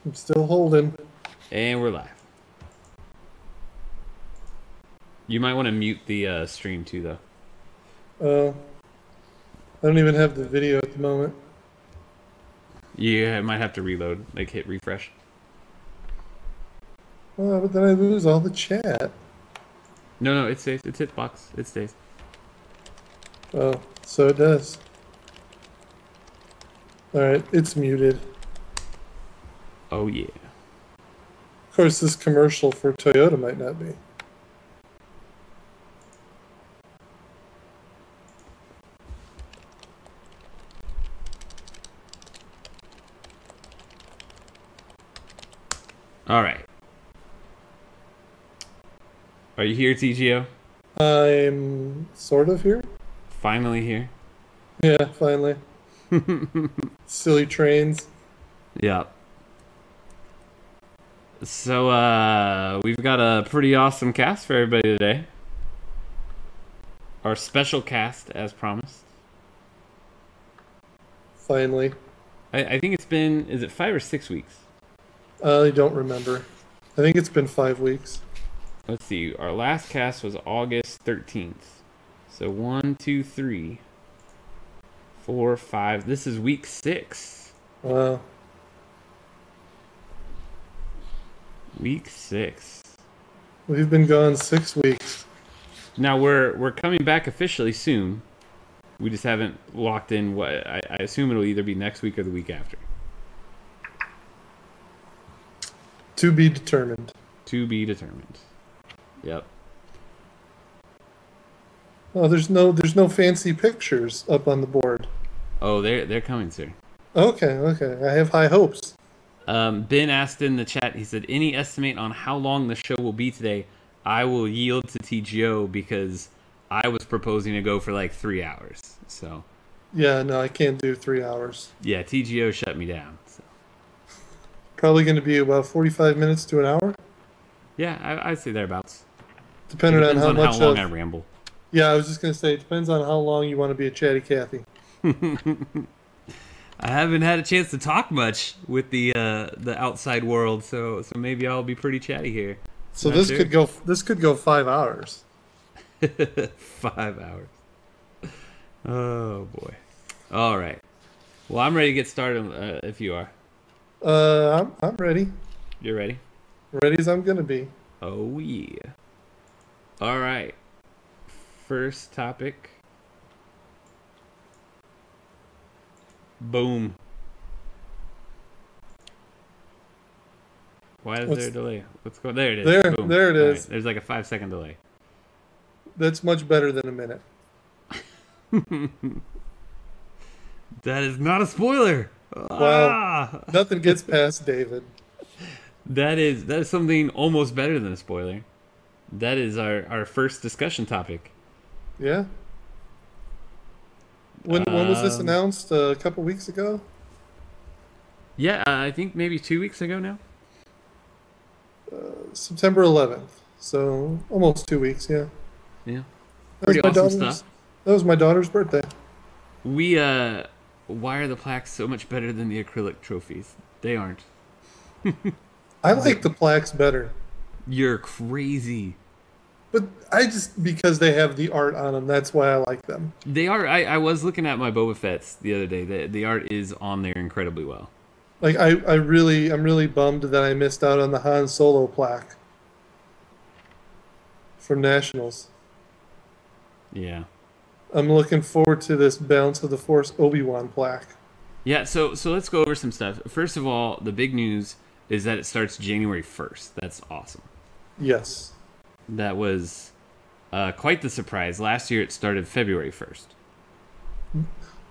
I'm still holding. And we're live. You might want to mute the stream too, though. I don't even have the video at the moment. You might have to reload, like hit refresh. But then I lose all the chat. No, it stays. It's hitbox. It stays. Oh, so it does. Alright, it's muted. Oh, yeah. Of course, this commercial for Toyota might not be. All right. Are you here, TGO? I'm sort of here. Finally here. Yeah, finally. Silly trains. Yeah. So, we've got a pretty awesome cast for everybody today. Our special cast, as promised. Finally. I think it's been, is it 5 or 6 weeks? I don't remember. I think it's been 5 weeks. Let's see. Our last cast was August 13th. So 1, 2, 3, 4, 5. This is week 6. Wow. Week 6. We've been gone 6 weeks. Now we're coming back officially soon. We just haven't locked in what I assume it'll either be next week or the week after. To be determined. To be determined. Yep. Oh, there's no fancy pictures up on the board. Oh, they're coming, sir. Okay. I have high hopes. Ben asked in the chat, he said, any estimate on how long the show will be today? I will yield to TGO because I was proposing to go for like 3 hours. So. Yeah, no, I can't do 3 hours. Yeah, TGO shut me down. So. Probably going to be about 45 minutes to an hour. Yeah, I'd say thereabouts. Depending on how much long I ramble. Yeah, I was just going to say, it depends on how long you want to be a chatty Cathy. I haven't had a chance to talk much with the outside world, so maybe I'll be pretty chatty here. So this could go 5 hours. 5 hours. Oh boy. All right. Well, I'm ready to get started. If you are. I'm ready. You're ready. Ready as I'm gonna be. Oh yeah. All right. First topic. Boom. Why is there a delay? Let's go. There it is. Boom. There it is. Right. There's like a 5-second delay. That's much better than a minute. That is not a spoiler. Wow. Nothing gets past David. That is something almost better than a spoiler. That is our first discussion topic. Yeah. When was this announced? A couple weeks ago? Yeah, I think maybe 2 weeks ago now. September 11th. So almost 2 weeks, yeah. Yeah. That was Pretty awesome stuff. That was my daughter's birthday. Why are the plaques so much better than the acrylic trophies? They aren't. I like the plaques better. You're crazy. But because they have the art on them, that's why I like them. They are. I was looking at my Boba Fett's the other day. The art is on there incredibly well. Like I'm really bummed that I missed out on the Han Solo plaque from Nationals. Yeah. I'm looking forward to this Balance of the Force Obi-Wan plaque. Yeah, so let's go over some stuff. First of all, the big news is that it starts January 1st. That's awesome. Yes. That was quite the surprise. Last year it started February 1st.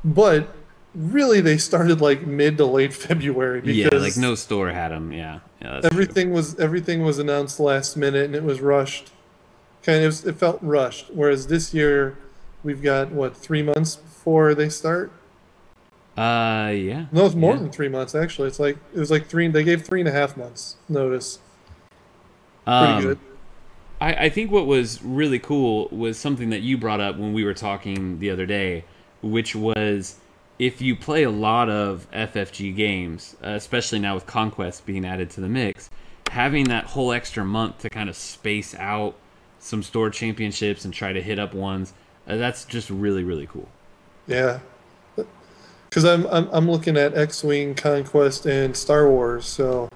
But really they started like mid to late February because yeah, like no store had them. Yeah, that's everything was announced last minute and it was rushed. It felt rushed. Whereas this year we've got 3 months before they start? Yeah. No, it's more than 3 months actually. It was like three. They gave 3.5 months notice. Pretty good. I think what was really cool was something that you brought up when we were talking the other day, which was if you play a lot of FFG games, especially now with Conquest being added to the mix, having that whole extra month to kind of space out some store championships and try to hit up ones, that's just really, really cool. Yeah, because I'm looking at X-Wing, Conquest, and Star Wars. So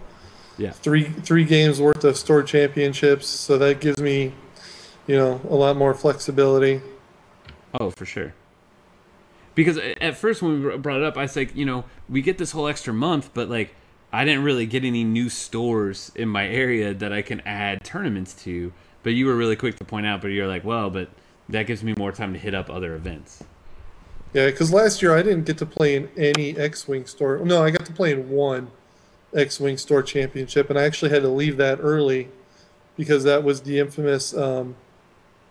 Yeah. three games worth of store championships. So that gives me, a lot more flexibility. Oh, for sure. Because at first when we brought it up, I was like, we get this whole extra month, but like I didn't really get any new stores in my area that I can add tournaments to. But you were really quick to point out, but you're like, well, but that gives me more time to hit up other events. Yeah, because last year I didn't get to play in any X-Wing store. No, I got to play in one X-Wing store championship, and I actually had to leave that early because that was the infamous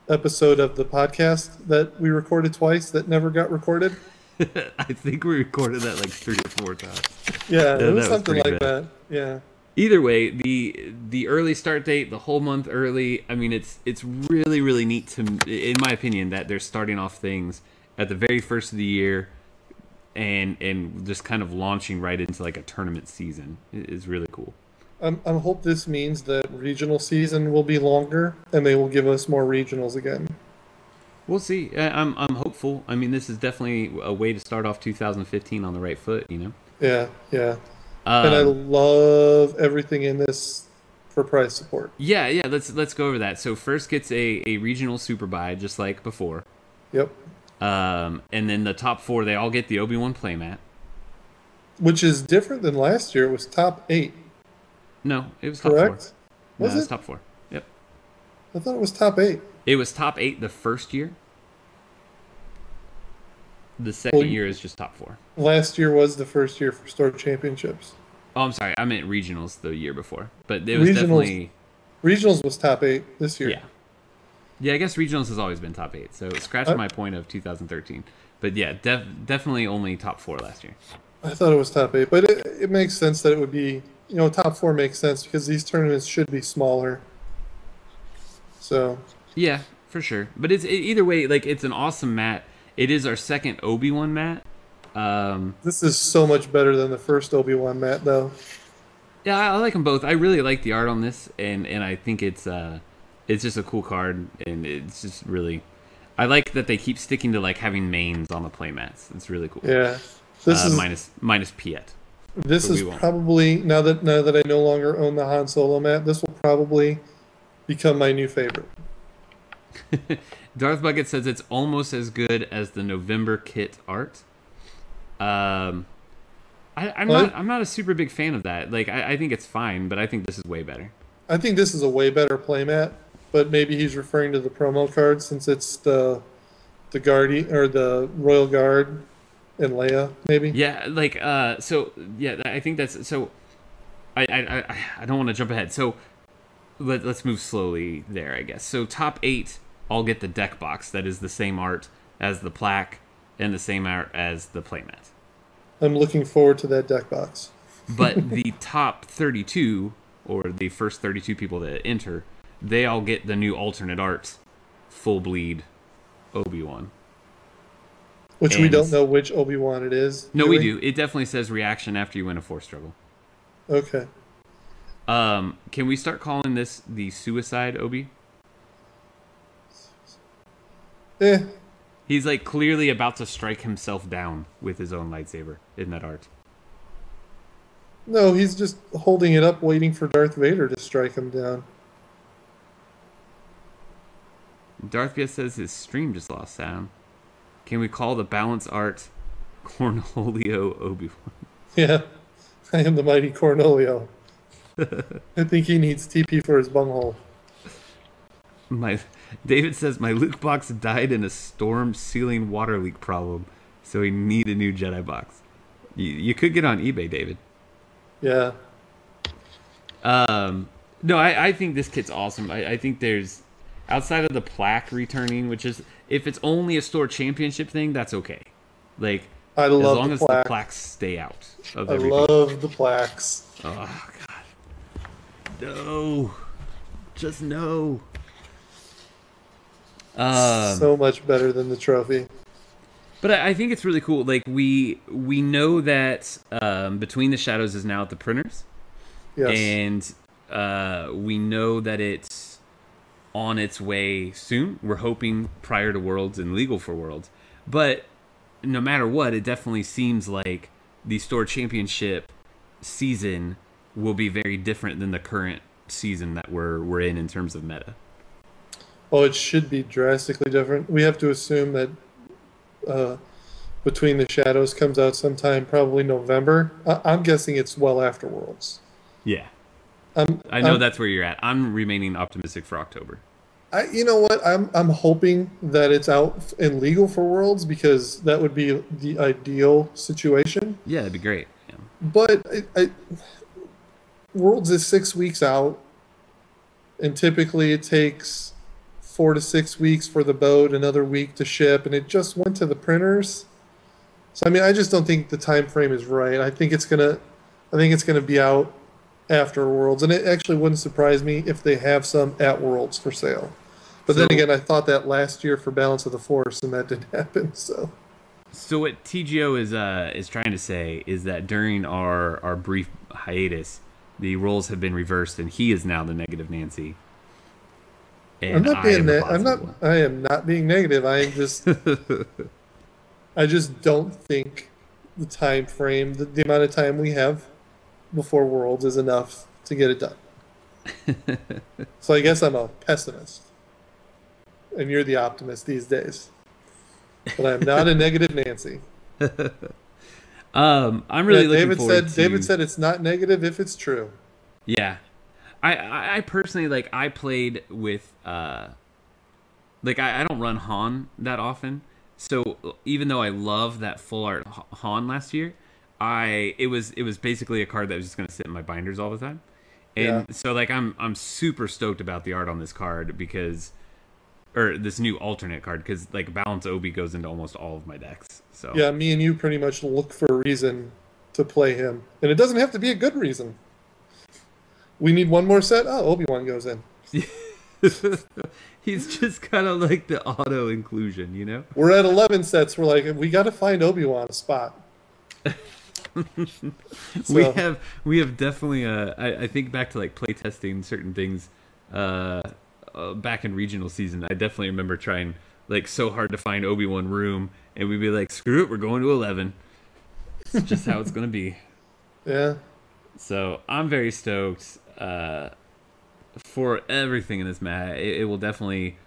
episode of the podcast that we recorded twice that never got recorded. I think we recorded that like 3 or 4 times. Yeah, it was that was something pretty like bad. that. Yeah. Either way, the early start date, the whole month early, I mean, it's really, really neat to, in my opinion, that they're starting off things at the very first of the year and just kind of launching right into like a tournament season is really cool. I hope this means that regional season will be longer and they will give us more regionals again. We'll see. I'm hopeful. I mean, this is definitely a way to start off 2015 on the right foot, Yeah, yeah. And I love everything in this for prize support. Yeah. Let's go over that. So first gets a regional super buy, just like before. Yep. And then the top 4, they all get the Obi-Wan playmat. Which is different than last year. It was top 8. No, it was top Correct? 4. Was No, it? was top 4. Yep. I thought it was top 8. It was top 8 the first year. The second year is just top 4. Last year was the first year for store championships. Oh, I'm sorry. I meant regionals the year before. But it was definitely... Regionals was top 8 this year. Yeah. Yeah, I guess regionals has always been top 8. So scratch my point of 2013. But yeah, definitely only top 4 last year. I thought it was top 8. But it makes sense that it would be... top 4 makes sense because these tournaments should be smaller. So... Yeah, for sure. But either way, like, it's an awesome mat. It is our second Obi-Wan mat. This is so much better than the first Obi-Wan mat, though. Yeah, I like them both. I really like the art on this, and I think it's just a cool card, and it's just really... I like that they keep sticking to, like, having mains on the playmats. It's really cool. Yeah. This is minus Piet. This is probably, now that I no longer own the Han Solo mat, this will probably become my new favorite. Darth Bucket says it's almost as good as the November kit art. I'm not a super big fan of that. Like, I think it's fine, but I think this is way better. I think this is a way better playmat, but maybe he's referring to the promo card since it's the Guardian or the Royal Guard and Leia, maybe. Yeah, like so yeah, I think that's so. I don't want to jump ahead. So let's move slowly there, I guess. So top 8 all get the deck box that is the same art as the plaque and the same art as the playmat. I'm looking forward to that deck box. But the top 32, or the first 32 people that enter, they all get the new alternate art, full bleed Obi-Wan. Which we don't know which Obi-Wan it is. No, we do. It definitely says reaction after you win a Force struggle. Okay. Can we start calling this the Suicide Obi? He's like clearly about to strike himself down with his own lightsaber in that art. No, he's just holding it up waiting for Darth Vader to strike him down. Darth Vader says his stream just lost sound. Can we call the balance art Cornholio Obi-Wan? Yeah, I am the mighty Cornholio. I think he needs TP for his bunghole. David says my Luke box died in a storm ceiling water leak problem, so we need a new Jedi box. You could get on eBay, David. Yeah. No, I think this kit's awesome. I think there's, outside of the plaque returning, which is, if it's only a store championship thing, that's okay. Like, as long as the plaques stay out of everything. I love the plaques. Oh, God. No. Just no. So much better than the trophy. But I think it's really cool. Like we know that Between the Shadows is now at the printers, Yes. and we know that it's on its way soon. We're hoping prior to Worlds and legal for Worlds. But no matter what, it definitely seems like the Store Championship season will be very different than the current season that we're in terms of meta. Well, it should be drastically different. We have to assume that Between the Shadows comes out sometime probably November. I'm guessing it's well after Worlds. Yeah. I'm, I know I'm, that's where you're at. I'm remaining optimistic for October. you know what? I'm hoping that it's out and legal for Worlds because that would be the ideal situation. Yeah, it'd be great. Yeah. But Worlds is 6 weeks out, and typically it takes 4 to 6 weeks for the boat, another week to ship, and it just went to the printers. So I mean, I just don't think the time frame is right. I think it's gonna be out after Worlds, and it actually wouldn't surprise me if they have some at Worlds for sale. But then So- again, I thought that last year for Balance of the Force, and that didn't happen. So what TGO is trying to say is that during our brief hiatus, the roles have been reversed, and he is now the negative Nancy. I'm And not being. the I'm not. positive one. I am not being negative. I am just. I just don't think the time frame, the amount of time we have before Worlds, is enough to get it done. So I guess I'm a pessimist, and you're the optimist these days. But I'm not a negative Nancy. I'm really looking David forward said. to. David said it's not negative if it's true. Yeah, I personally like. I played with like I don't run Han that often, so even though I love that full art Han last year, it was basically a card that was just gonna sit in my binders all the time, and Yeah. so like I'm super stoked about the art on this card because. Or this new alternate card, because like Balance Obi goes into almost all of my decks. So Yeah, me and you pretty much look for a reason to play him, and it doesn't have to be a good reason. We need one more set. Oh, Obi-Wan goes in. he's just kind of like the auto inclusion, you know? We're at 11 sets. We're like, we got to find Obi-Wan a spot. So- We have definitely I think back to like playtesting certain things back in regional season. I definitely remember trying like so hard to find Obi-Wan room, and we'd be like, screw it, we're going to 11. It's just how it's gonna be. Yeah. So I'm very stoked for everything in this mat. It will definitely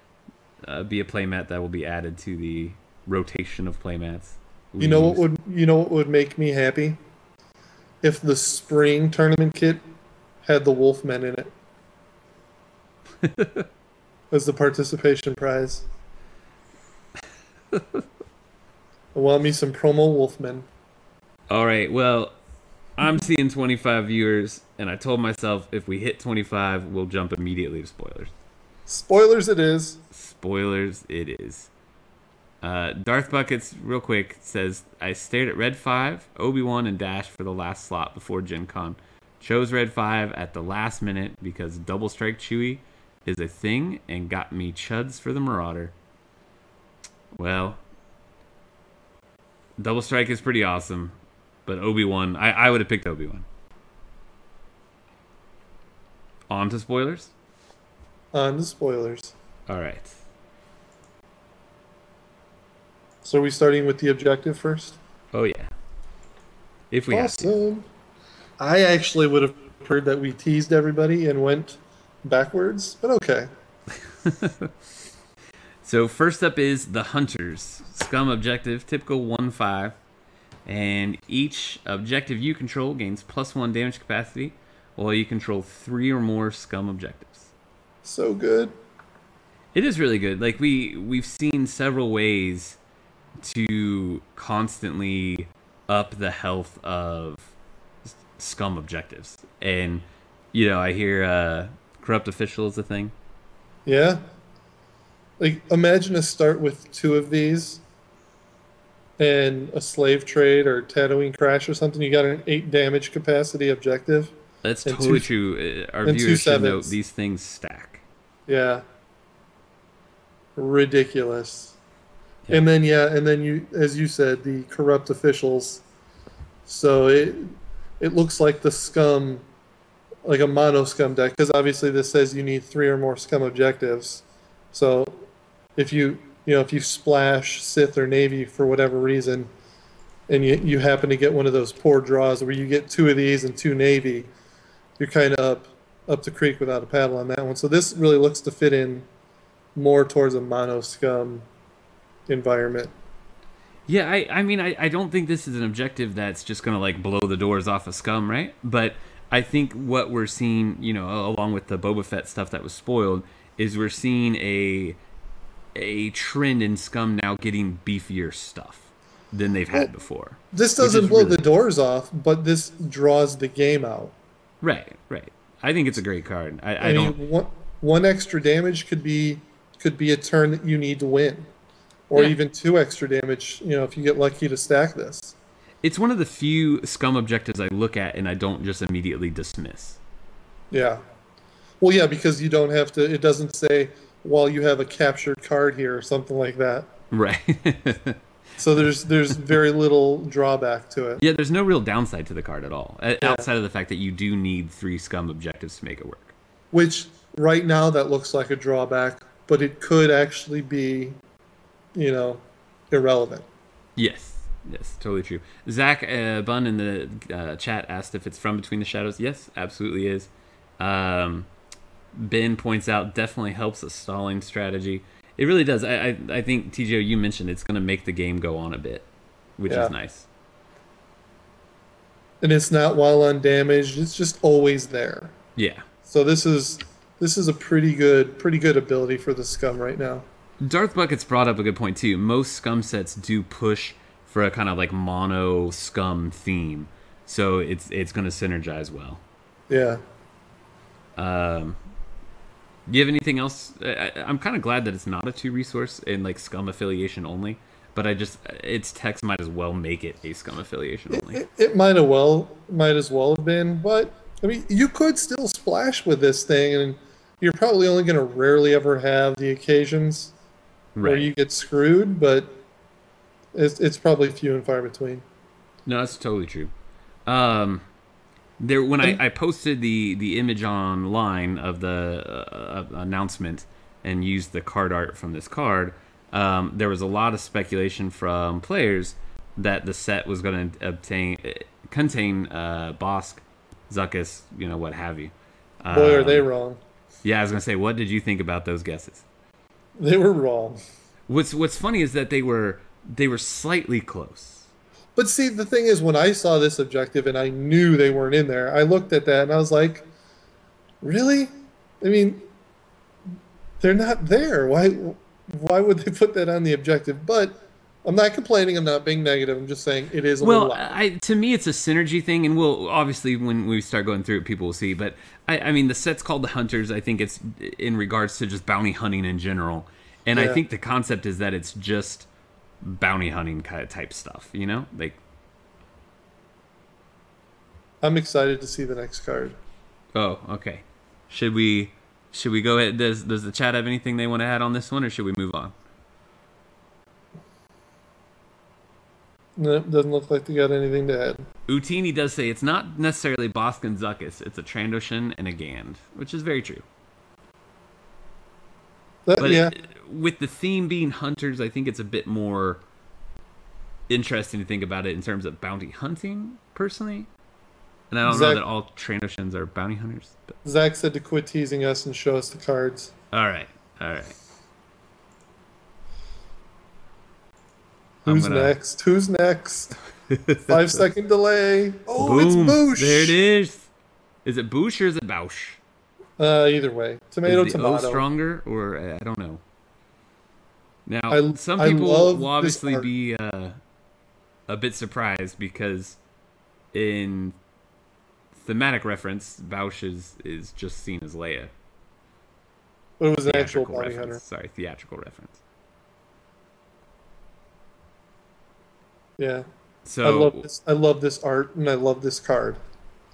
be a playmat that will be added to the rotation of playmats. You know what would make me happy? If the spring tournament kit had the Wolfmen in it. As the participation prize. I want me some promo Wolfmen. All right, well, I'm seeing 25 viewers, and I told myself if we hit 25, we'll jump immediately to spoilers. Spoilers it is. Spoilers it is. Darth Buckets, real quick, says, I stared at Red 5, Obi-Wan, and Dash for the last slot before Gen Con. Chose Red 5 at the last minute because Double Strike Chewie is a thing and got me chuds for the Marauder. Well, Double Strike is pretty awesome, but Obi-Wan, I would have picked Obi-Wan. On to spoilers? On to spoilers. All right. So are we starting with the objective first? Oh, yeah. If we have to. Awesome. I actually would have heard that we teased everybody and went backwards, but okay. So first up is the Hunters. Scum objective, typical 1/5. And each objective you control gains +1 damage capacity while you control 3 or more Scum objectives. So good. It is really good. Like we've seen several ways to constantly up the health of Scum objectives. And you know, I hear corrupt official is a thing. Yeah. Like, imagine a start with 2 of these and a slave trade or Tatooine crash or something. You got an 8 damage capacity objective. That's And totally two- true. Our and two viewers should know sevens. these things stack. Yeah. Ridiculous. Yeah. And then you, as you said, the corrupt officials. So it looks like the scum, like a mono scum deck, because obviously this says you need three or more scum objectives. So if if you splash Sith or Navy for whatever reason, and you happen to get one of those poor draws where you get two of these and two Navy, you're kind of up the creek without a paddle on that one. So this really looks to fit in more towards a mono scum environment. Yeah, I mean, I don't think this is an objective that's just going to like blow the doors off of Scum, right? But I think what we're seeing, along with the Boba Fett stuff that was spoiled, is we're seeing a trend in Scum now getting beefier stuff than they've had before. This doesn't blow the doors off, but this draws the game out. Right, right. I think it's a great card. I mean, one extra damage could be a turn that you need to win, or even two extra damage. If you get lucky to stack this. It's one of the few Scum objectives I look at and I don't just immediately dismiss. Yeah. Well, yeah, because you don't have to. It doesn't say, "Well, you have a captured card here" or something like that. Right. So there's very little drawback to it. Yeah, there's no real downside to the card at all, outside of the fact that you do need 3 Scum objectives to make it work. Which, right now, that looks like a drawback, but it could actually be, irrelevant. Yes, totally true. Zach Bunn in the chat asked if it's from Between the Shadows. Yes, absolutely is. Ben points out definitely helps a stalling strategy. It really does. I think, TGO, you mentioned it's going to make the game go on a bit, which is nice. And it's not while undamaged. It's just always there. Yeah. So this is a pretty good ability for the Scum right now. Darth Buckets brought up a good point, too. Most Scum sets do push for a kind of like mono Scum theme. So it's going to synergize well. Yeah. Do you have anything else? I'm kind of glad that it's not a 2 resource in like Scum affiliation only, but its text might as well make it a Scum affiliation only. It might as well have been, but I mean, you could still splash with this thing, and you're probably only going to rarely ever have the occasions where you get screwed, but it's probably few and far between. No, that's totally true. When I posted the image online of the announcement and used the card art from this card, there was a lot of speculation from players that the set was going to contain Bossk, Zuckuss, what have you. Boy, are they wrong. Yeah, I was going to say, what did you think about those guesses? They were wrong. What's funny is that they were slightly close. But see, the thing is, when I saw this objective and I knew they weren't in there, I looked at that and I was like, really? I mean, they're not there. Why would they put that on the objective? But I'm not complaining. I'm not being negative. I'm just saying it is a little odd. To me, it's a synergy thing, and we'll obviously, when we start going through it, people will see. But I mean, the set's called the Hunters. I think it's in regards to just bounty hunting in general. And I think the concept is that it's just bounty hunting kind of type stuff, like. I'm excited to see the next card. Oh, okay. Should we go ahead? Does the chat have anything they want to add on this one, or should we move on? No, it doesn't look like they got anything to add. Utini does say it's not necessarily Bossk and Zuckuss, it's a Trandoshan and a Gand, which is very true. But with the theme being hunters, I think it's a bit more interesting to think about it in terms of bounty hunting, personally. And I don't know that all Trandoshans are bounty hunters. But. Zach said to quit teasing us and show us the cards. All right. Who's next? 5-second delay. Oh, boom. It's Boosh. There it is. Is it Boosh or is it Bausch? Either way. Tomato. O stronger, or I don't know. Now, some people will obviously be a bit surprised because in thematic reference, Bausch is just seen as Leia. But it was an actual bounty hunter. Sorry, theatrical reference. Yeah. So I love this art, and I love this card.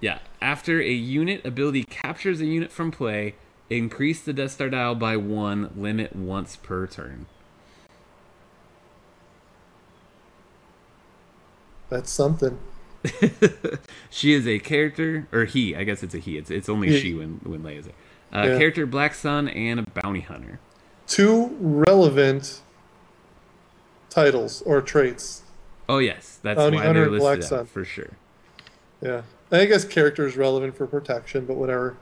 Yeah. After a unit ability captures a unit from play, increase the Death Star dial by 1, limit once per turn. That's something. She is a character, or he. I guess it's a he. It's only Yeah. she when Leia's there. Yeah. Character, Black Sun, and a bounty hunter. Two relevant titles or traits. Oh yes, that's Bounty why hunter they're and Black listed out Sun. for sure. Yeah. I guess character is relevant for protection, but whatever.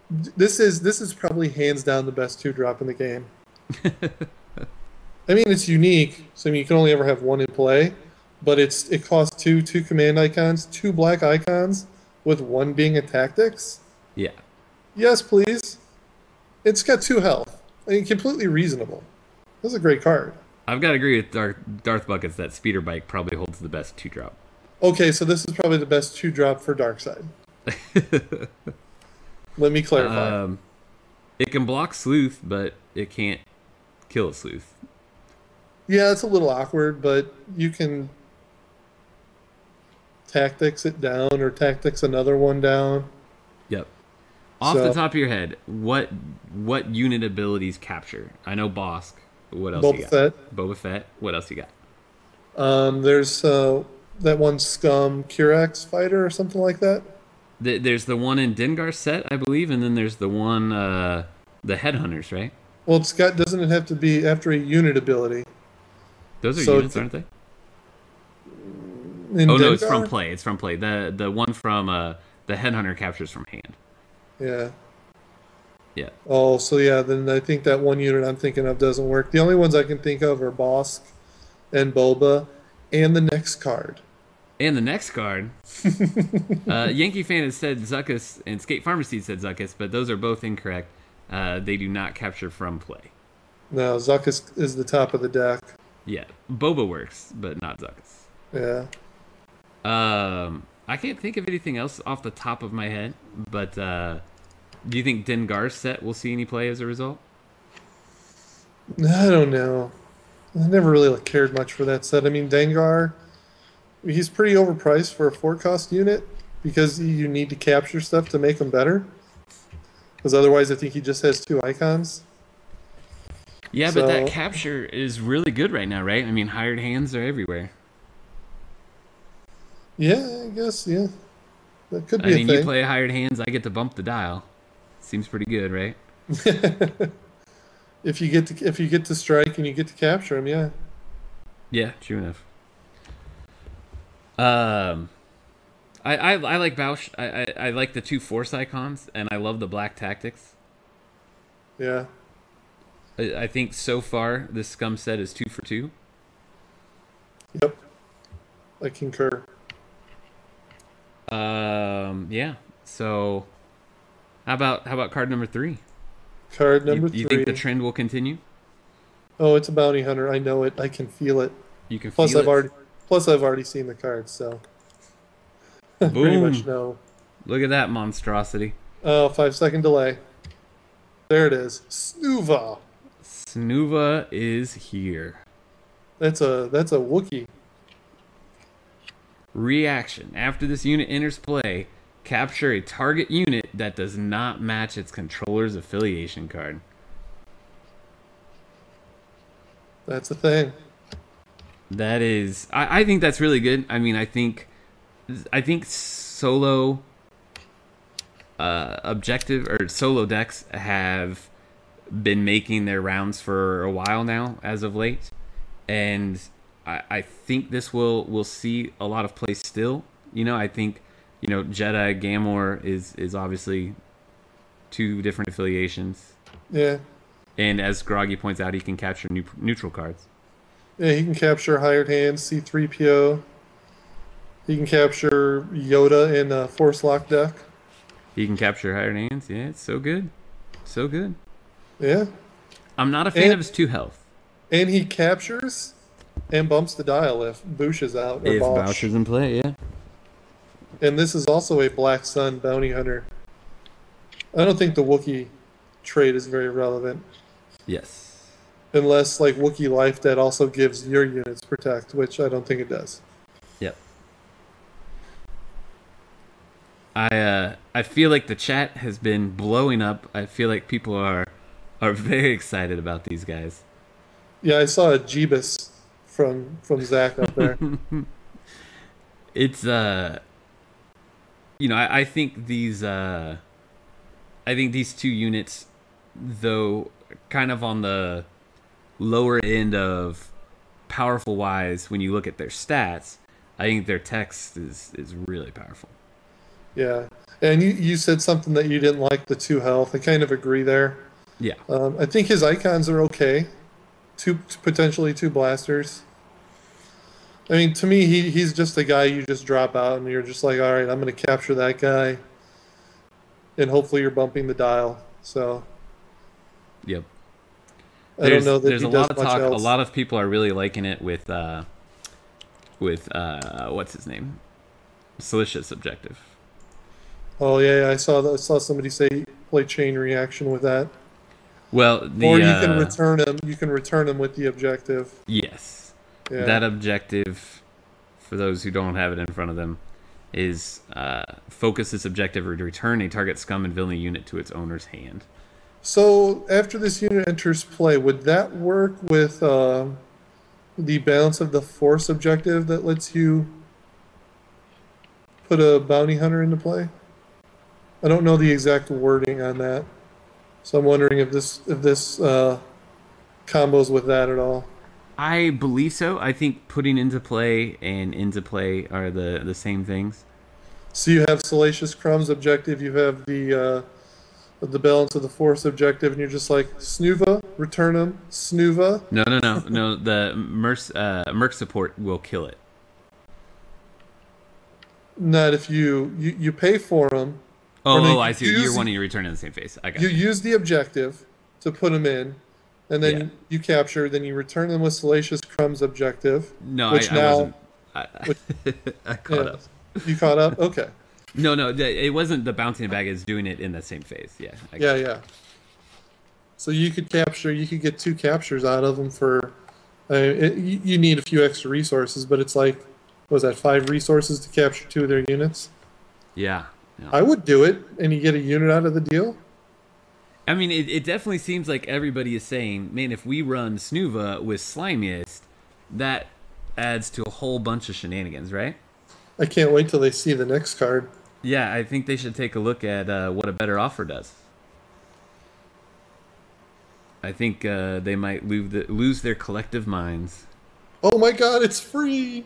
This is probably hands down the best two drop in the game. I mean, it's unique, so I mean you can only ever have one in play, but it costs two command icons, two black icons, with one being a tactics. Yeah, Yes, please. It's got two health. I mean, completely reasonable. That's a great card. I've got to agree with Darth Buckets that Speeder Bike probably holds the best two drop. Okay, so this is probably the best two drop for Darkseid. Let me clarify. It can block Sleuth, but it can't kill a Sleuth. Yeah, it's a little awkward, but you can tactics it down or tactics another one down. Yep. Off So- the top of your head, what unit abilities capture? I know Bosk. But what else you Boba got? Fett. Boba Fett. What else you got? There's that one Scum Kirax fighter or something like that. There's the one in Dengar's set, I believe, and then there's the one the Headhunters, right? Well, doesn't it have to be after a unit ability? Those are So units, it's- aren't they? In Oh no, it's Dengar? from play. It's from play. The one from the Headhunter captures from hand. Yeah. Yeah. Oh, so yeah, then I think that one unit I'm thinking of doesn't work. The only ones I can think of are Bosk and Boba and the next card. And the next card, Yankee Fan has said Zuckuss, and Skate Pharmacy said Zuckuss, but those are both incorrect. They do not capture from play. No, Zuckuss is the top of the deck. Yeah, Boba works, but not Zuckuss. Yeah. I can't think of anything else off the top of my head, but do you think Dengar's set will see any play as a result? I don't know. I never really cared much for that set. I mean, Dengar, he's pretty overpriced for a 4-cost unit because you need to capture stuff to make him better. Because otherwise, I think he just has two icons. Yeah, but that So- capture is really good right now, right? I mean, hired hands are everywhere. Yeah, I guess, yeah. That could I be mean, a you thing. play hired hands, I get to bump the dial. Seems pretty good, right? If you get to strike and you get to capture him, yeah. Yeah, true enough. I like Bausch. I like the two Force icons, and I love the black tactics. Yeah. I think so far this Scum set is 2 for 2. Yep. I concur. Yeah. So, how about card number 3? Card number You 3. think the trend will continue? Oh, it's a bounty hunter. I know it. I can feel it. You can Plus, feel I've already seen the cards, so I pretty Boom. much know. Look at that monstrosity. Oh, 5-second delay. There it is. Snuva. Snuva is here. That's a Wookiee. Reaction. After this unit enters play, capture a target unit that does not match its controller's affiliation card. That's a thing. That is, I think that's really good. I mean, I think solo objective or solo decks have been making their rounds for a while now, as of late, and I think this will see a lot of play still. You know, I think Jedi Gamor is obviously two different affiliations, Yeah. and as Groggy points out, he can capture neutral cards. Yeah, he can capture hired hands, C-3PO. He can capture Yoda in a Force Lock deck. He can capture higher hands. Yeah, it's so good. So good. Yeah. I'm not a fan And- of his 2 health. And he captures and bumps the dial if Boosh is out or If Balsh. Boucher's in play, yeah. And this is also a Black Sun bounty hunter. I don't think the Wookiee trait is very relevant. Yes. Unless, like, Wookiee Life that also gives your units Protect, which I don't think it does. Yep. I feel like the chat has been blowing up. I feel like people are very excited about these guys. Yeah, I saw a Jeebus from Zach up there. It's I think these two units, though, kind of on the lower end of powerful wise when you look at their stats, I think their text is really powerful. Yeah. And you said something that you didn't like the 2 health. I kind of agree there. Yeah. I think his icons are okay. Potentially two blasters. I mean, to me, he's just a guy you just drop out and you're just like, all right, I'm going to capture that guy, and hopefully you're bumping the dial. So Yep. I don't know that there's he a does lot of much talk. else. A lot of people are really liking it with what's his name, Silicious Objective. Oh yeah, I saw that. I saw somebody say play chain reaction with that, Well, or you can return him. You can return him with the objective. yes, Yeah. that objective, for those who don't have it in front of them, is focus this objective or to return a target scum and villainy unit to its owner's hand. So after this unit enters play, would that work with the balance of the force objective that lets you put a bounty hunter into play? I don't know the exact wording on that, so I'm wondering if this combos with that at all. I believe so. I think putting into play and into play are the same things. So you have Salacious Crumb's objective, you have the balance of the force objective, and you're just like Snuva, return him, Snuva. No. The Merc support will kill it. Not if you pay for him. Oh, I see. You're wanting to return in the same phase. I got you. Use the objective to put him in, and then you capture. Then you return them with Salacious Crumb's objective. No, which I now, wasn't. I caught up. You caught up? Okay. No, it wasn't the bouncing bag. It's doing it in the same phase. Yeah. Yeah. So you could capture. You could get 2 captures out of them for. You need a few extra resources, but it's like, what was that, 5 resources to capture 2 of their units? Yeah. I would do it, and you get a unit out of the deal. I mean, it definitely seems like everybody is saying, man, if we run Snuva with Slimiest, that adds to a whole bunch of shenanigans, right? I can't wait till they see the next card. Yeah, I think they should take a look at what a better offer does. I think they might lose their collective minds. Oh my god, it's free!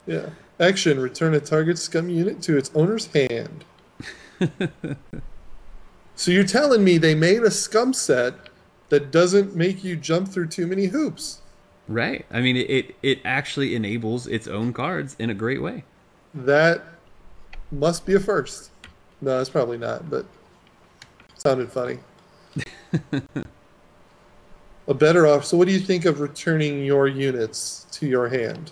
Yeah. Action, return a target scum unit to its owner's hand. So you're telling me they made a scum set that doesn't make you jump through too many hoops? Right. I mean, it actually enables its own cards in a great way. That must be a first. No, it's probably not, but it sounded funny. A better offer. So what do you think of returning your units to your hand?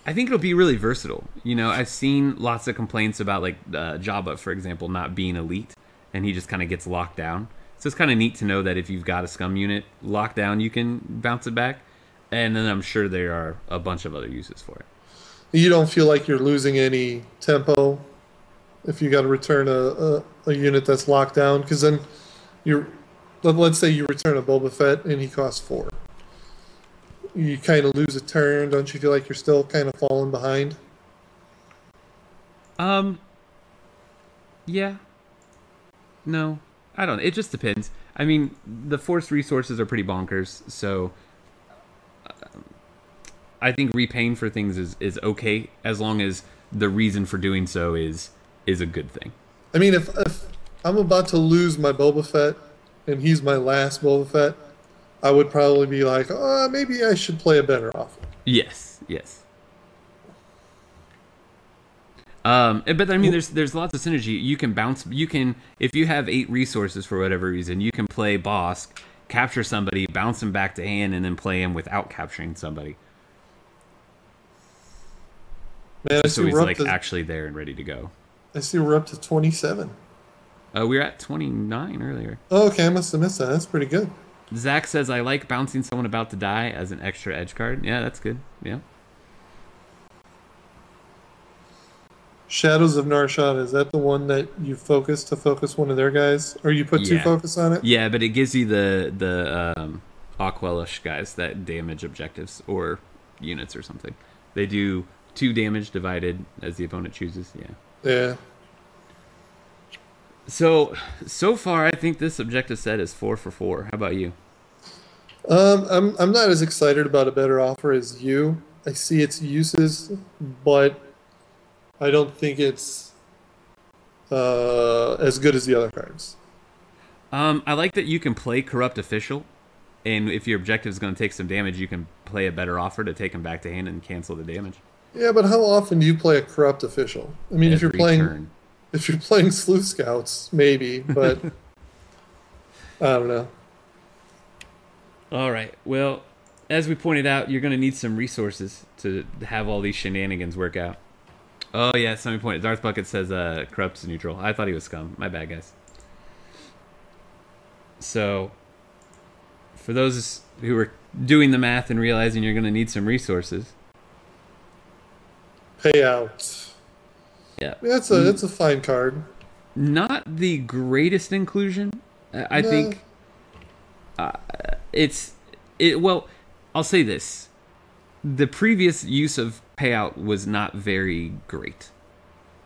I think it'll be really versatile. I've seen lots of complaints about, like, Jabba, for example, not being elite, and he just kind of gets locked down. So it's kind of neat to know that if you've got a scum unit locked down, you can bounce it back. And then I'm sure there are a bunch of other uses for it. You don't feel like you're losing any tempo if you got to return a unit that's locked down? Because then let's say you return a Boba Fett and he costs 4. You kind of lose a turn. Don't you feel like you're still kind of falling behind? Yeah. No, I don't. It just depends. I mean, the force resources are pretty bonkers, so I think repaying for things is okay as long as the reason for doing so is a good thing. I mean, if I'm about to lose my Boba Fett and he's my last Boba Fett, I would probably be like, oh, maybe I should play a better offer. Yes. But I mean, there's lots of synergy. You can bounce. You can, if you have 8 resources for whatever reason, you can play Bosk, capture somebody, bounce him back to hand, and then play him without capturing somebody. Man, so he's like actually there and ready to go. I see we're up to 27. We were at 29 earlier. Oh, okay, I must have missed that. That's pretty good. Zach says, I like bouncing someone about to die as an extra edge card. Yeah, that's good. Yeah. Shadows of Nar Shaddaa, is that the one that you focus to focus one of their guys? Or you put 2 focus on it? Yeah, but it gives you the Aquelish guys that damage objectives or units or something. They do 2 damage divided as the opponent chooses. Yeah. Yeah. So far, I think this objective set is 4 for 4. How about you? I'm not as excited about a better offer as you. I see its uses, but I don't think it's as good as the other cards. I like that you can play Corrupt Official, and if your objective is going to take some damage, you can play a better offer to take him back to hand and cancel the damage. Yeah, but how often do you play a corrupt official? I mean, Every turn. if you're playing sleuth scouts, maybe, but I don't know. All right. Well, as we pointed out, you're going to need some resources to have all these shenanigans work out. Oh, yeah, somebody pointed. Darth Bucket says Corrupt's neutral. I thought he was scum. My bad, guys. So, for those who are doing the math and realizing you're going to need some resources. Payout. Yeah. That's a fine card. Not the greatest inclusion. I think well, I'll say this. The previous use of payout was not very great.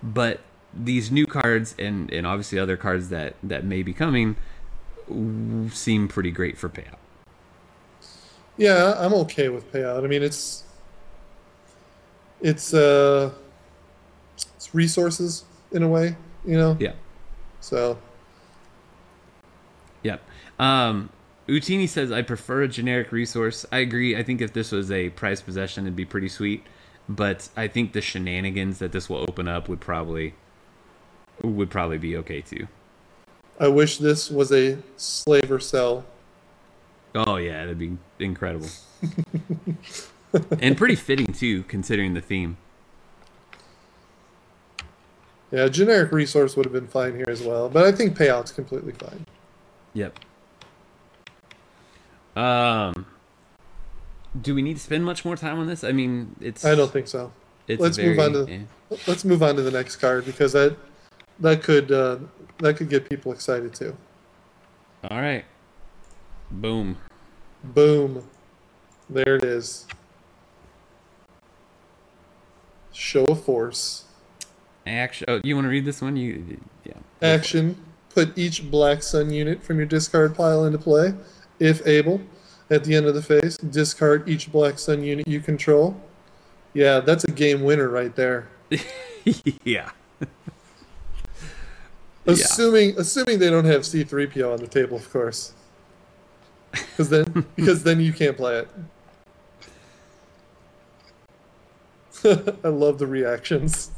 But these new cards and obviously other cards that may be coming seem pretty great for payout. Yeah, I'm okay with payout. I mean, it's resources in a way, you know? Yeah. So. Yep. Utini says, I prefer a generic resource. I agree. I think if this was a prized possession, it'd be pretty sweet. But I think the shenanigans that this will open up would probably be okay too. I wish this was a slave or sell. Oh yeah, that'd be incredible. And pretty fitting too, considering the theme. Yeah, generic resource would have been fine here as well, but I think payout's completely fine. Yep. Do we need to spend much more time on this? I mean, I don't think so. Let's move on to the next card because that could get people excited too. All right. Boom. Boom. There it is. Show of Force. Action. Oh, you want to read this one? Yeah. Action. Put each Black Sun unit from your discard pile into play, if able. At the end of the phase, discard each Black Sun unit you control. Yeah, that's a game winner right there. Yeah. Assuming they don't have C-3PO on the table, of course. Because then you can't play it. I love the reactions.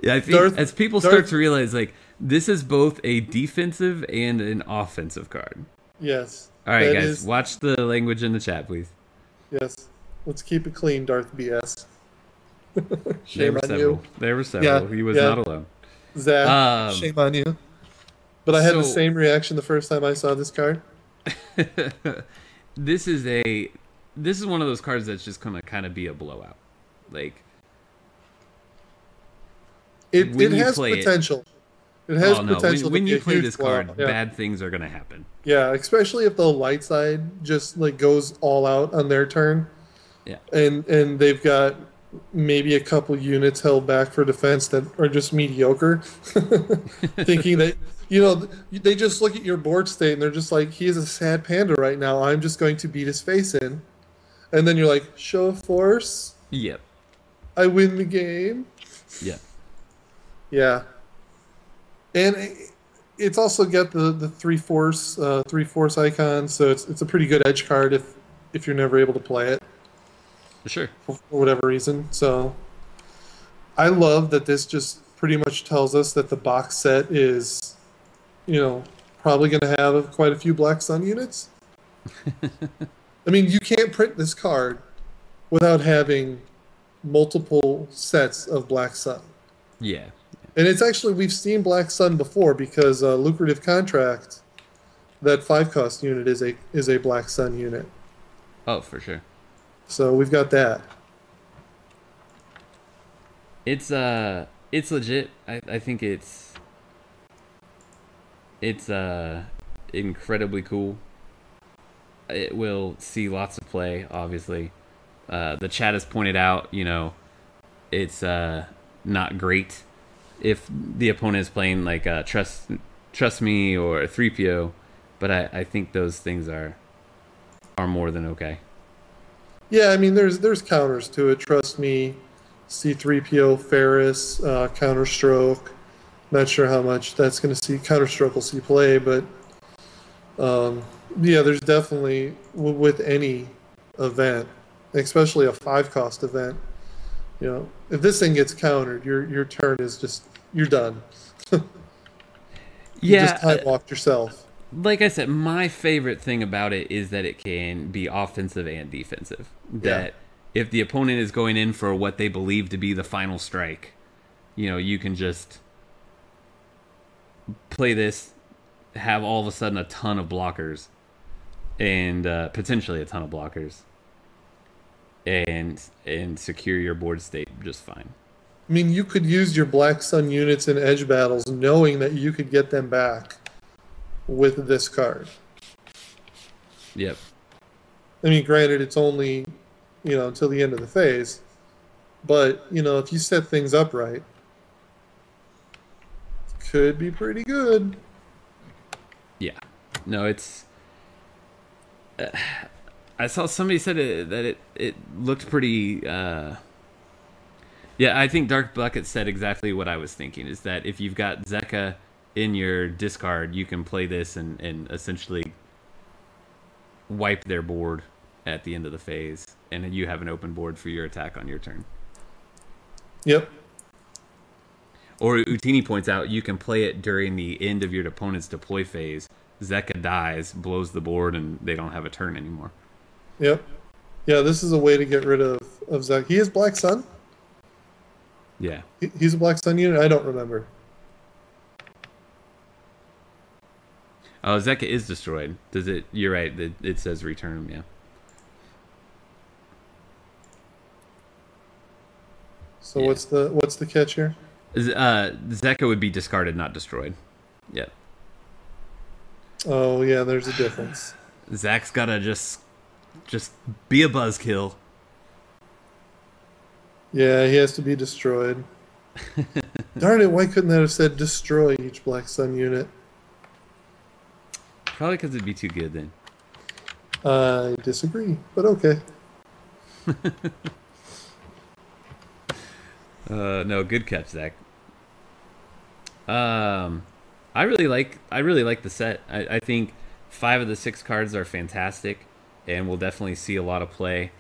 Yeah, I think as people start to realize, like, this is both a defensive and an offensive card. Yes. All right, guys, watch the language in the chat, please. Yes. Let's keep it clean, Darth BS. Shame on you. There were several. Yeah, he was not alone. Zach, shame on you. But I had the same reaction the first time I saw this card. This is one of those cards that's just gonna kind of be a blowout. Like it has potential. It has potential. When you play this card, bad things are gonna happen. Yeah, especially if the light side just like goes all out on their turn. Yeah. And they've got maybe a couple units held back for defense that are just mediocre. Thinking that, they just look at your board state and they're just like, he is a sad panda right now. I'm just going to beat his face in. And then you're like, show of force. Yep. I win the game. Yeah. Yeah. And it's also got the three force icon, so it's a pretty good edge card if you're never able to play it. Sure. For whatever reason. So I love that this just pretty much tells us that the box set is, probably going to have quite a few Black Sun units. I mean, you can't print this card without having multiple sets of Black Sun. Yeah. And it's actually, we've seen Black Sun before because Lucrative Contract, that 5-cost unit is a Black Sun unit. Oh, for sure. So we've got that. It's legit. I think it's incredibly cool. It will see lots of play, obviously. The chat has pointed out, it's not great if the opponent is playing like Trust Me or 3PO, but I think those things are more than okay. Yeah, I mean, there's counters to it. Trust Me, C3PO, Ferris, Counterstroke. Not sure how much that's going to see. Counterstroke will see play, but yeah, there's definitely with any event, especially a 5-cost event. If this thing gets countered, your turn is just you're done. You just time walked yourself. Like I said, my favorite thing about it is that it can be offensive and defensive. That if the opponent is going in for what they believe to be the final strike, you can just play this, have all of a sudden a ton of blockers, and potentially a ton of blockers, and secure your board state just fine. I mean, you could use your Black Sun units in edge battles knowing that you could get them back with this card. Yep. I mean, granted, it's only, until the end of the phase. But, if you set things up right, it could be pretty good. Yeah. No, it's... I saw somebody said that it looked pretty... Yeah, I think Dark Bucket said exactly what I was thinking, is that if you've got Zeka in your discard, you can play this and essentially wipe their board at the end of the phase, and then you have an open board for your attack on your turn. Yep. Or Utini points out, you can play it during the end of your opponent's deploy phase. Zeka dies, blows the board, and they don't have a turn anymore. Yep. Yeah, this is a way to get rid of Zeka. He is Black Sun? Yeah. He's a Black Sun unit? I don't remember. Oh, Zeka is destroyed. Does it? You're right. It says return him. Yeah. So yeah. What's the catch here? Zeka would be discarded, not destroyed. Yeah. Oh yeah, there's a difference. Zach's gotta just be a buzzkill. Yeah, he has to be destroyed. Darn it! Why couldn't that have said destroy each Black Sun unit? Probably because it'd be too good then. I disagree, but okay. No, good catch, Zach. I really like the set. I think 5 of the 6 cards are fantastic, and we'll definitely see a lot of play.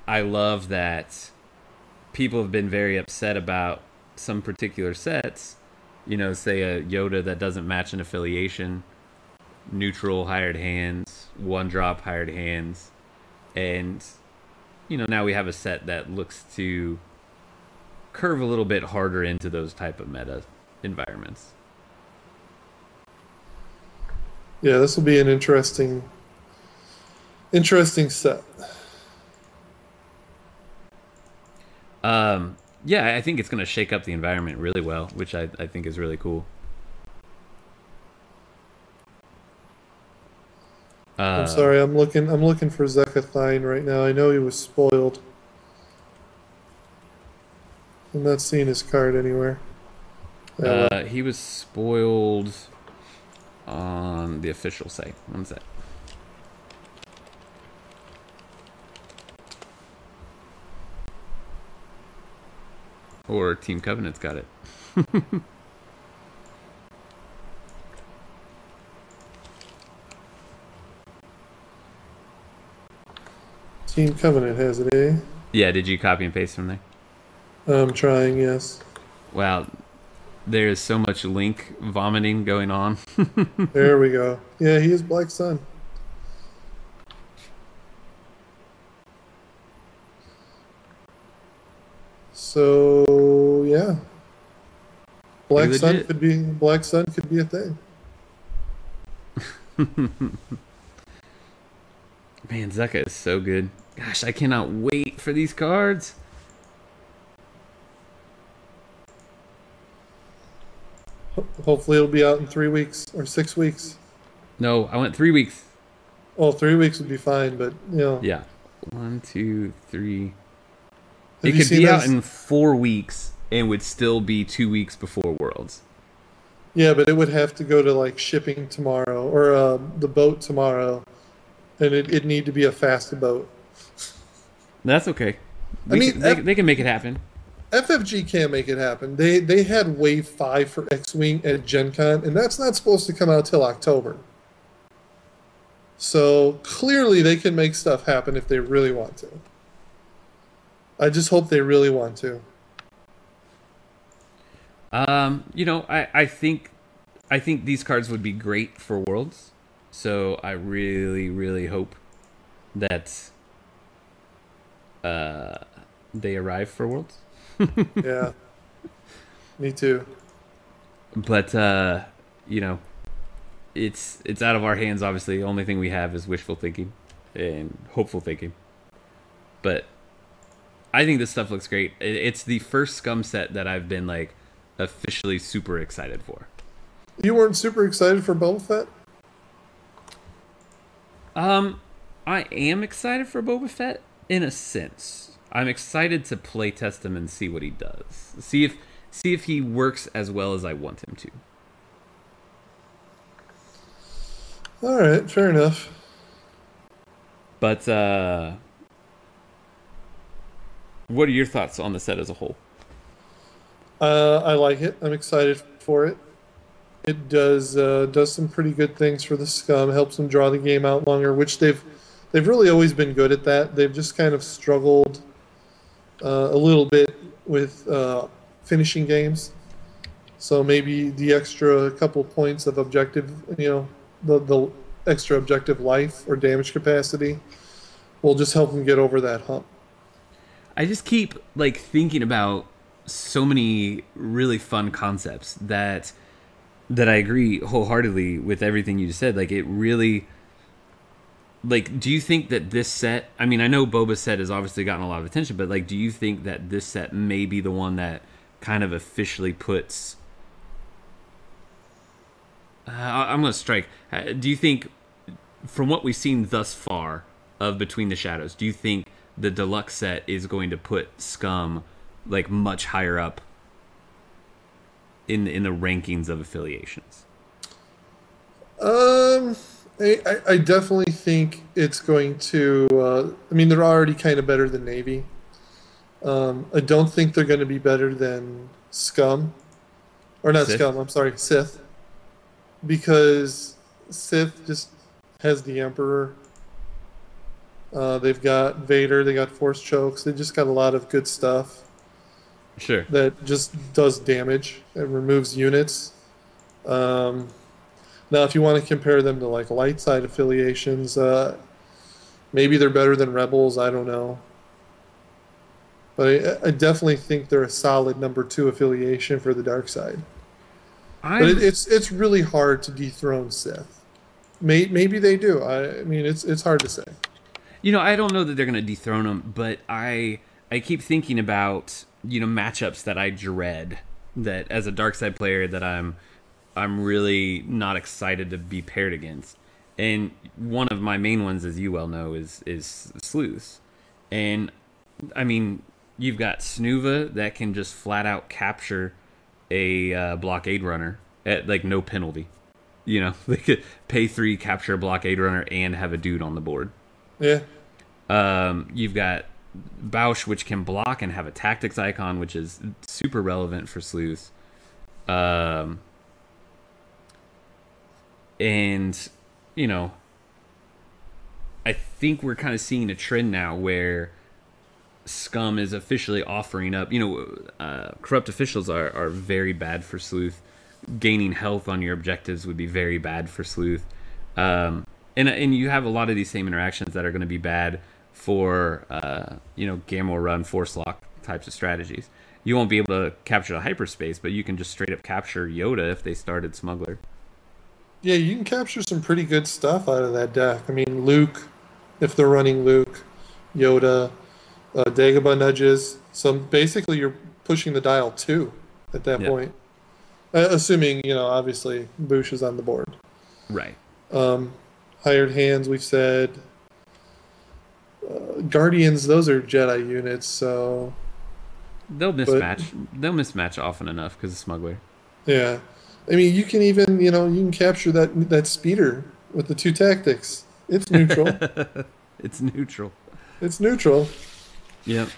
I love that people have been very upset about some particular sets. Say a Yoda that doesn't match an affiliation, neutral hired hands, 1-drop hired hands, and now we have a set that looks to curve a little bit harder into those type of meta environments. Yeah, this will be an interesting set. Yeah, I think it's going to shake up the environment really well, which I think is really cool. I'm sorry, I'm looking for Zekathine right now. I know he was spoiled. I'm not seeing his card anywhere. He was spoiled on the official site. One sec. Or Team Covenant's got it. Team Covenant has it, eh? Yeah, did you copy and paste from there? I'm trying, yes. Wow, there's so much link vomiting going on. There we go. Yeah, he is Black Sun. So yeah, Black Sun could be a thing. Man, Zeka is so good. Gosh, I cannot wait for these cards. Hopefully it'll be out in 3 weeks or 6 weeks. No, I went 3 weeks. Oh, 3 weeks would be fine, but Yeah. 1, 2, 3. Have It you could seen be out those? in 4 weeks and would still be 2 weeks before Worlds. Yeah, but it would have to go to like shipping tomorrow or the boat tomorrow, and it'd need to be a fast boat. That's okay. I We mean, can they can make it happen. FFG can't make it happen. They had Wave 5 for X-Wing at Gen Con, and that's not supposed to come out till October. So clearly they can make stuff happen if they really want to. I just hope they really want to. I think these cards would be great for Worlds. So I really, really hope that they arrive for Worlds. Yeah, me too. But you know, it's out of our hands. Obviously, the only thing we have is wishful thinking and hopeful thinking. But I think this stuff looks great. It's the first Scum set that I've been like officially super excited for. You weren't super excited for Boba Fett? I am excited for Boba Fett in a sense. I'm excited to play test him and see what he does. See if he works as well as I want him to. All right, fair enough. But what are your thoughts on the set as a whole? I like it. I'm excited for it. It does some pretty good things for the Scum. Helps them draw the game out longer, which they've really always been good at that. They've just kind of struggled a little bit with finishing games. So maybe the extra couple points of objective, the extra objective life or damage capacity will just help them get over that hump. I just keep like thinking about so many really fun concepts that I agree wholeheartedly with everything you just said. Like it really, like, do you think that this set? I mean, I know Boba set has obviously gotten a lot of attention, but like, do you think that this set may be the one that kind of officially puts? I'm going to strike. Do you think, from what we've seen thus far of Between the Shadows, do you think the deluxe set is going to put Scum like much higher up in the rankings of affiliations? Um, I definitely think it's going to. I mean, they're already kind of better than Navy. I don't think they're going to be better than Scum, or not Sith? Scum. I'm sorry, Sith, because Sith just has the Emperor. They've got Vader. They got Force chokes. They just got a lot of good stuff Sure. that just does damage and removes units. Now, if you want to compare them to like light side affiliations, maybe they're better than Rebels. I don't know, but I definitely think they're a solid number two affiliation for the dark side. But I'm it's really hard to dethrone Sith. Maybe they do. I mean, it's hard to say. I don't know that they're going to dethrone him, but I keep thinking about, matchups that I dread, that as a dark side player that I'm really not excited to be paired against. And one of my main ones, as you well know, is sleuths. And I mean, you've got Snuva that can just flat out capture a blockade runner at like no penalty. They could pay 3, capture a blockade runner, and have a dude on the board. Yeah, You've got Bausch, which can block and have a tactics icon, which is super relevant for sleuths. And I think we're kind of seeing a trend now where Scum is officially offering up. Corrupt officials are very bad for sleuth. Gaining health on your objectives would be very bad for sleuth. And you have a lot of these same interactions that are going to be bad for Gamma Run, Force Lock types of strategies. You won't be able to capture the hyperspace, but you can just straight up capture Yoda if they started Smuggler. yeah, you can capture some pretty good stuff out of that deck. I mean, Luke, if they're running Luke, Yoda, Dagobah nudges. So basically, you're pushing the dial two at that Yep. point. Assuming, obviously, Boosh is on the board. Right. Hired hands, we've said. Guardians, those are Jedi units, so They'll but mismatch. They'll mismatch often enough because of smuggler. yeah. I mean, you can even, you can capture that speeder with the two tactics. It's neutral. It's neutral. It's neutral. Yep.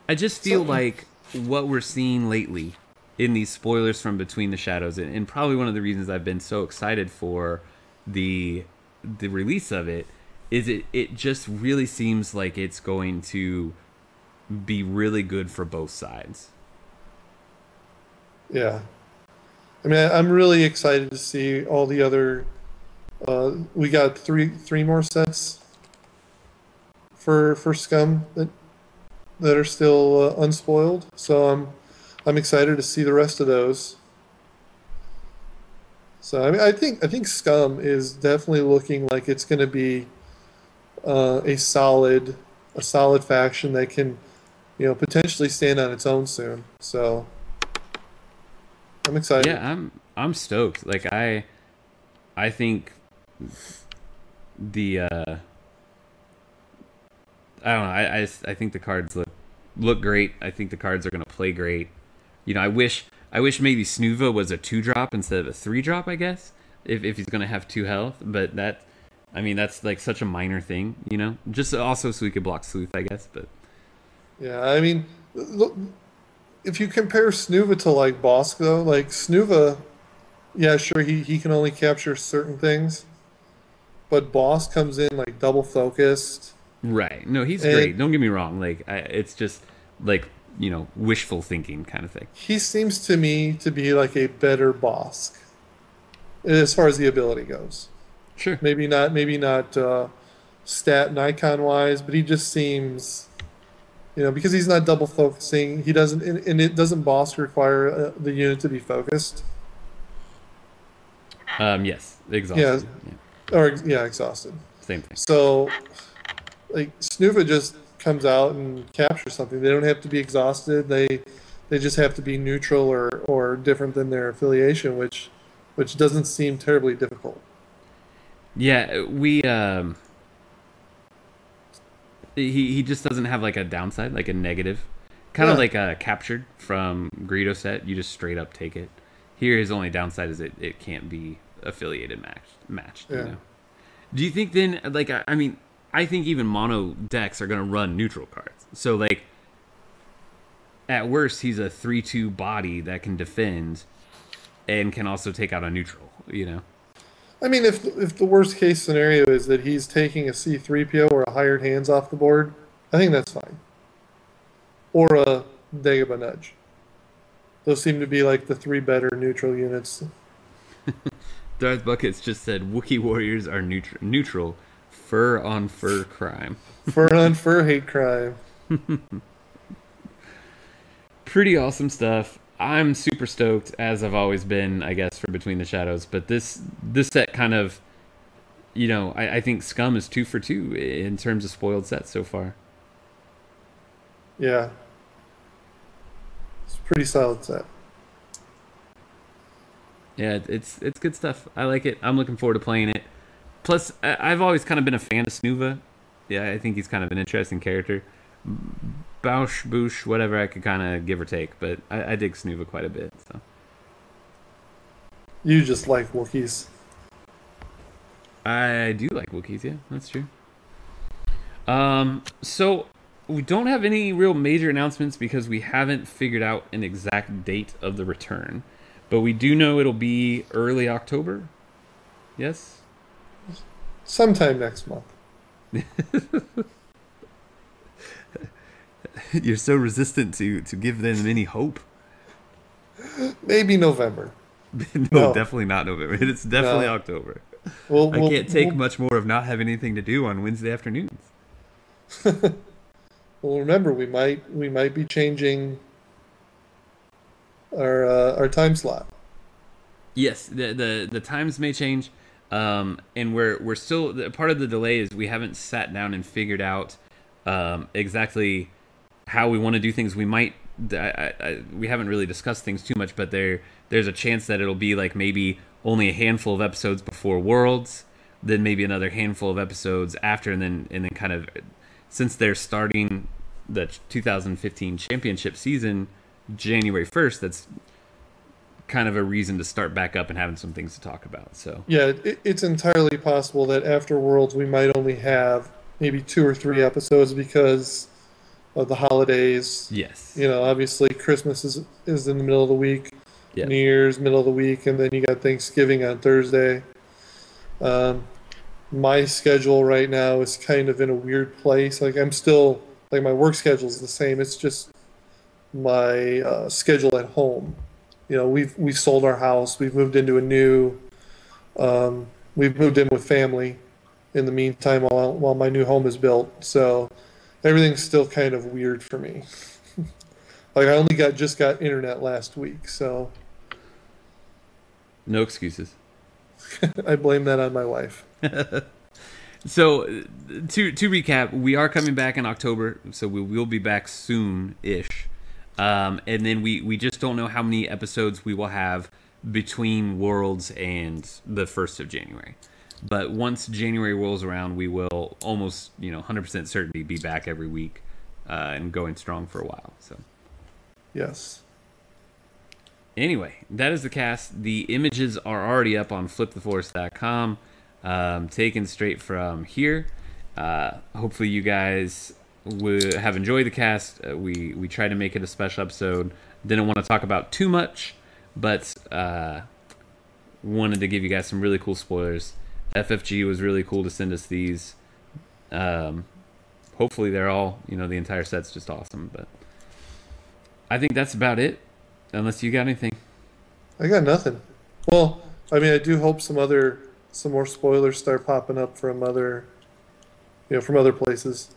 I just feel So like what we're seeing lately in these spoilers from Between the Shadows, and probably one of the reasons I've been so excited for the release of it, is it just really seems like it's going to be really good for both sides. yeah. I mean, I'm really excited to see all the other. We got three more sets for Scum that are still unspoiled. So I'm excited to see the rest of those. So I mean, I think Scum is definitely looking like it's going to be a solid faction that can potentially stand on its own soon. So I'm excited. Yeah, I'm stoked. Like I think the I don't know. I think the cards look great. I think the cards are gonna play great. I wish maybe Snuva was a 2-drop instead of a 3-drop. I guess if he's gonna have 2 health, but I mean that's like such a minor thing, Just also so we could block Sleuth, I guess. But Yeah, I mean, look, if you compare Snuva to like Bosk though, like Snuva, yeah, sure he can only capture certain things, but Boss comes in like double focused, right, no, he's and great. Don't get me wrong. Like it's just like wishful thinking kind of thing. he seems to me to be like a better Bosk as far as the ability goes. Sure. Maybe not stat and icon wise, but he just seems, because he's not double focusing. He doesn't, and it doesn't Bosk require the unit to be focused. Yes, Yeah, exhausted. Yeah, or yeah, exhausted. same thing. So like Snuva just comes out and captures something. They don't have to be exhausted. They just have to be neutral or different than their affiliation, which doesn't seem terribly difficult. Yeah, we he just doesn't have like a downside, like a negative, kind of Yeah, like captured from Greedo set. You just straight up take it. Here, his only downside is it can't be affiliated matched. yeah. Do you think then? Like I mean, I think even mono decks are gonna run neutral cards. So like at worst, he's a 3/2 body that can defend and can also take out a neutral. I mean, if the worst case scenario is that he's taking a C3PO or a hired hands off the board, I think that's fine. Or a Dagobah Nudge. Those seem to be like the three better neutral units. Darth Buckets just said Wookiee warriors are neutral, fur on fur crime. Fur on fur hate crime. Pretty awesome stuff. I'm super stoked, as I've always been, I guess, for Between the Shadows. But this set kind of, I think Scum is 2 for 2 in terms of spoiled sets so far. Yeah, it's a pretty solid set. Yeah, it's good stuff. I like it. I'm looking forward to playing it. Plus, I've always kind of been a fan of Snuva. Yeah, I think he's kind of an interesting character. Bausch, Boosh, whatever I could kind of give or take, but I dig Snuva quite a bit. So You just like Wookiees. I do like Wookiees. Yeah, that's true. So we don't have any real major announcements because we haven't figured out an exact date of the return, but we do know it'll be early October. Yes. Sometime next month. You're so resistant to give them any hope. Maybe November. No, No, definly not November. It's definitely no. October. We'll, I we'll, can't take we'll, much more of not having anything to do on Wednesday afternoons. well remember we might be changing our time slot. Yes, the times may change, and we're still part of the delay is we haven't sat down and figured out exactly how we want to do things. We might we haven't really discussed things too much, but there's a chance that it'll be like maybe only a handful of episodes before Worlds, then maybe another handful of episodes after, and then kind of since they're starting the 2015 championship season January 1st, that's kind of a reason to start back up and having some things to talk about. So Yeah, it's entirely possible that after Worlds we might only have maybe 2 or 3 episodes because of the holidays. yes, You know, obviously Christmas is in the middle of the week, yeah, New Year's middle of the week, and then you got Thanksgiving on Thursday. Um, my schedule right now is kind of in a weird place. Like I'm still like my work schedule is the same. It's just my schedule at home. You know, we've sold our house. We've moved into a new. We've moved in with family. In the meantime, while my new home is built, so everything's still kind of weird for me. Like I only just got internet last week, so no excuses. I blame that on my wife. So to recap, we are coming back in October, so we will be back soon-ish. And then we just don't know how many episodes we will have between Worlds and the 1st of January. But once January rolls around, we will almost, 100% certainty be back every week and going strong for a while. So Yes. anyway, that is the cast. The images are already up on fliptheforce.com, taken straight from here. Hopefully you guys have enjoyed the cast. We tried to make it a special episode. Didn't want to talk about too much, but wanted to give you guys some really cool spoilers. FFG was really cool to send us these. Hopefully they're all, the entire set's just awesome. But I think that's about it, unless you got anything. I got nothing. Well, I mean, I do hope some more spoilers start popping up from other places.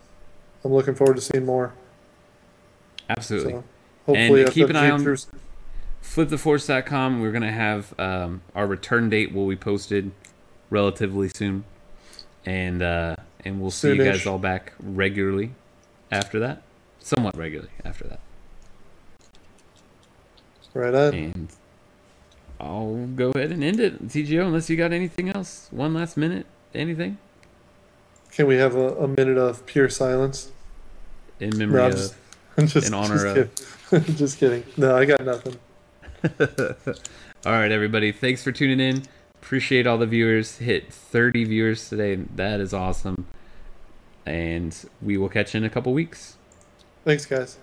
I'm looking forward to seeing more. Absolutely. So hopefully, And keep an eye on through... fliptheforce.com. We're going to have our return date will be posted relatively soon. And we'll see you guys all back regularly after that. Somewhat regularly after that. Right on. And I'll go ahead and end it, TGO, unless you got anything else. One last minute. Anything? Can we have a minute of pure silence? In memory of, in honor of. Just kidding. No, I got nothing. All right, everybody. Thanks for tuning in. Appreciate all the viewers. Hit 30 viewers today. That is awesome. And we will catch you in a couple weeks. Thanks, guys.